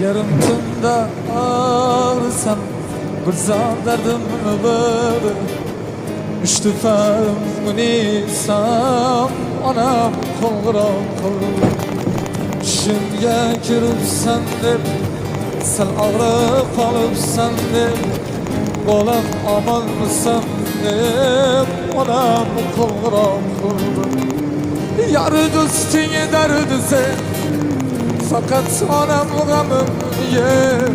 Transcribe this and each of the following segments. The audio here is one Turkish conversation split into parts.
Yarım tunda ağrısam bir zat derdimni beri Müştifam nisam onam qo'ng'iroq qildi Tushimga kiribsan deb sal og'rib qolibsan deb Bolam omonmisan deb onam qo'ng'iroq qildi Yar do'sting dardi sen Fakat onam g'amim yer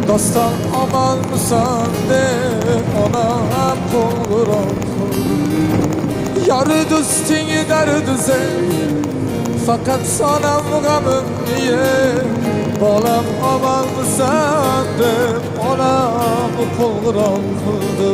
Doston omonmisan deb onam qo'ng'iroq qildi Yar do'sting dardi sen Fakat onam g'amim yer Bolam omonmisan deb onam qo'ng'iroq qildi